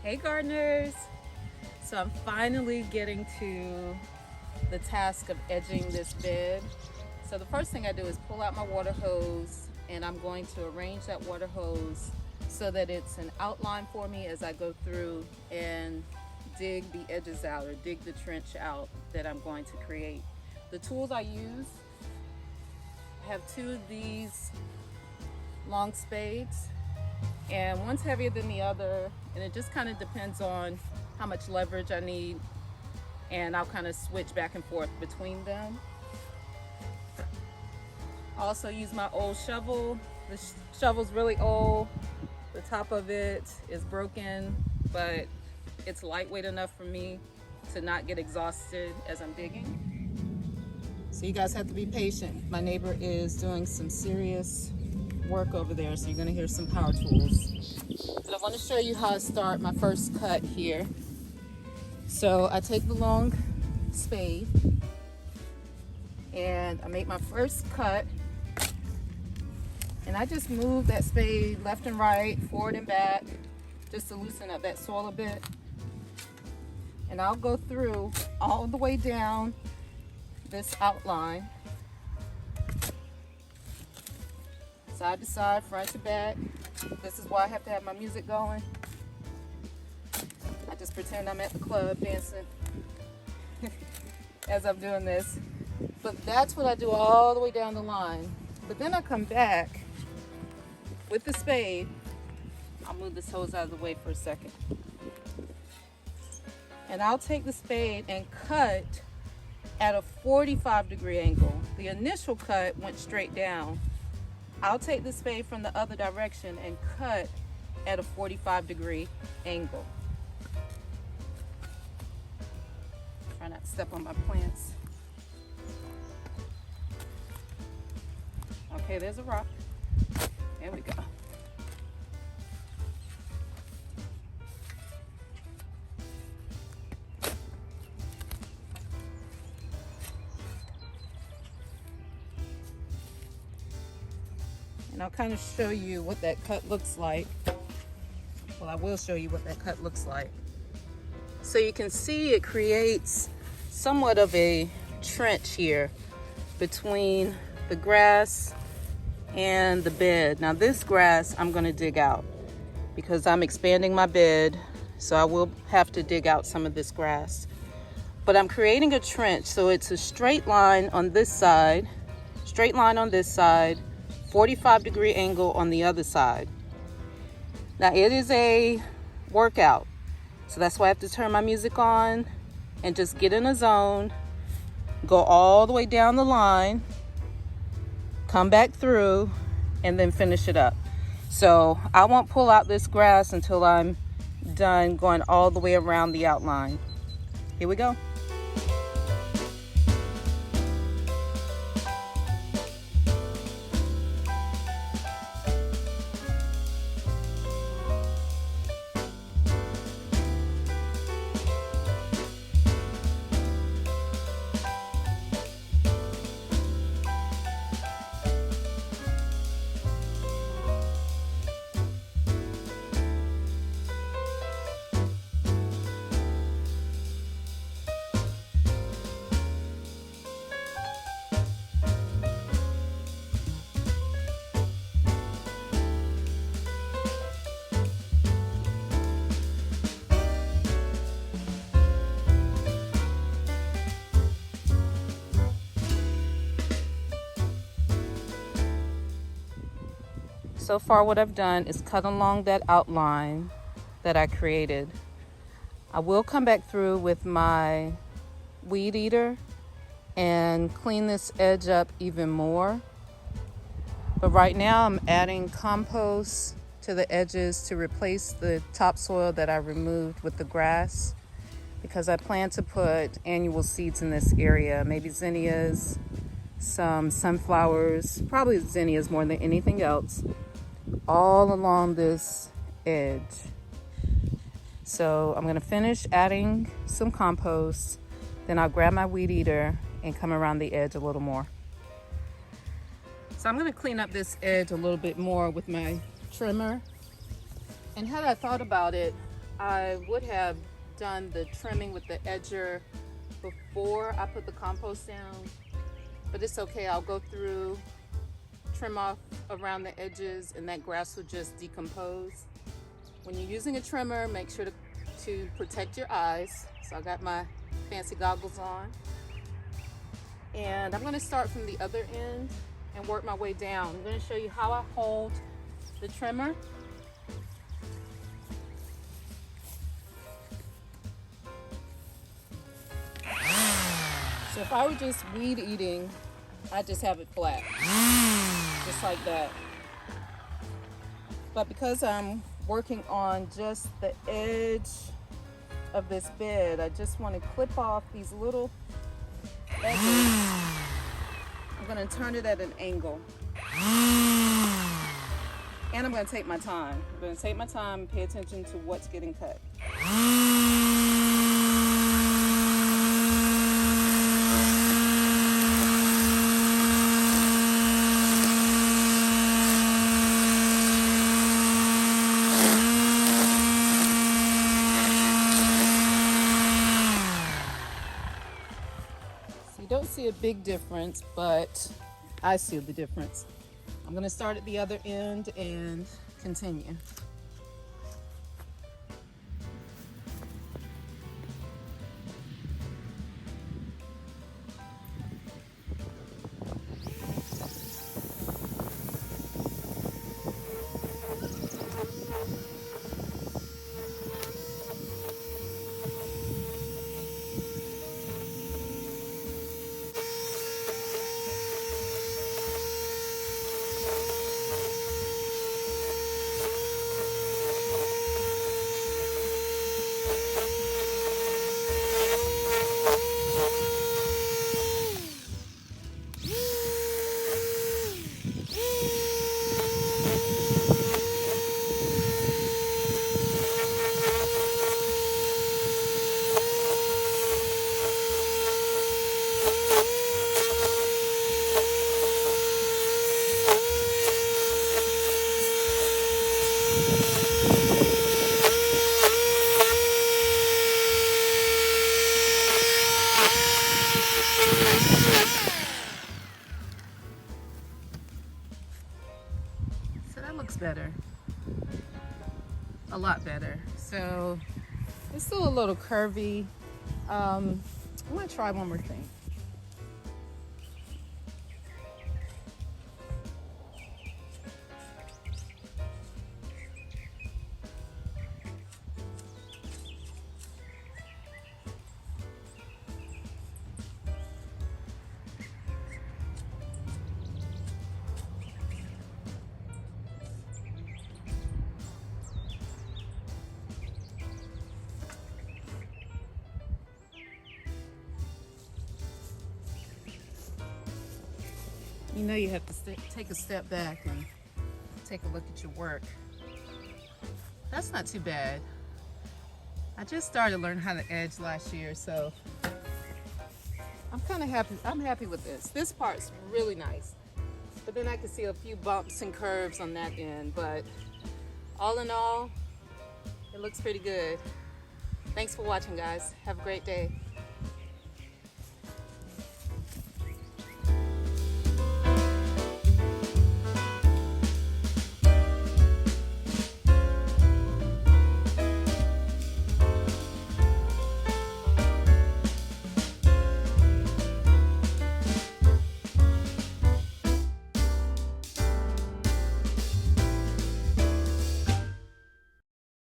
Hey gardeners! So I'm finally getting to the task of edging this bed. So the first thing I do is pull out my water hose, and I'm going to arrange that water hose so that it's an outline for me as I go through and dig the edges out, or dig the trench out that I'm going to create. The tools I use, I have two of these long spades, and one's heavier than the other, and it just kind of depends on how much leverage I need, and I'll kind of switch back and forth between them. I also use my old shovel. The shovel's really old. The top of it is broken, but it's lightweight enough for me to not get exhausted as I'm digging. So you guys have to be patient. My neighbor is doing some serious work over there, so you're going to hear some power tools. But I want to show you how I start my first cut here. So I take the long spade and I make my first cut, and I just move that spade left and right, forward and back, just to loosen up that soil a bit. And I'll go through all the way down this outline, side to side, front to back. This is why I have to have my music going. I just pretend I'm at the club dancing as I'm doing this. But that's what I do all the way down the line. But then I come back with the spade. I'll move this hose out of the way for a second. And I'll take the spade and cut at a 45-degree angle. The initial cut went straight down. I'll take the spade from the other direction and cut at a 45-degree angle. Try not to step on my plants. Okay, there's a rock. There we go. And I'll kind of show you what that cut looks like. Well, I will show you what that cut looks like. So you can see it creates somewhat of a trench here between the grass and the bed. Now this grass I'm going to dig out because I'm expanding my bed, so I will have to dig out some of this grass. But I'm creating a trench, so it's a straight line on this side, straight line on this side, 45-degree angle on the other side. Now it is a workout, so that's why I have to turn my music on and just get in a zone, go all the way down the line, come back through, and then finish it up. So I won't pull out this grass until I'm done going all the way around the outline. Here we go. So far what I've done is cut along that outline that I created. I will come back through with my weed eater and clean this edge up even more. But right now I'm adding compost to the edges to replace the topsoil that I removed with the grass, because I plan to put annual seeds in this area, maybe zinnias, some sunflowers, probably zinnias more than anything else, all along this edge. So I'm going to finish adding some compost, then I'll grab my weed eater and come around the edge a little more. So I'm going to clean up this edge a little bit more with my trimmer. And had I thought about it, I would have done the trimming with the edger before I put the compost down, but it's okay. I'll go through, trim off around the edges, and that grass will just decompose. When you're using a trimmer, make sure to protect your eyes. So I got my fancy goggles on. And I'm gonna start from the other end and work my way down. I'm gonna show you how I hold the trimmer. So if I were just weed eating, I'd just have it flat, just like that. But because I'm working on just the edge of this bed, I just want to clip off these little edges. I'm going to turn it at an angle. And I'm going to take my time. I'm going to take my time and pay attention to what's getting cut. You don't see a big difference, but I see the difference. I'm going to start at the other end and continue. So that looks better, a lot better. So it's still a little curvy. I'm gonna try one more thing. You know you have to take a step back and take a look at your work. That's not too bad. I just started learning how to edge last year, so I'm kind of happy. I'm happy with this. This part's really nice, but then I can see a few bumps and curves on that end, but all in all, it looks pretty good. Thanks for watching, guys. Have a great day.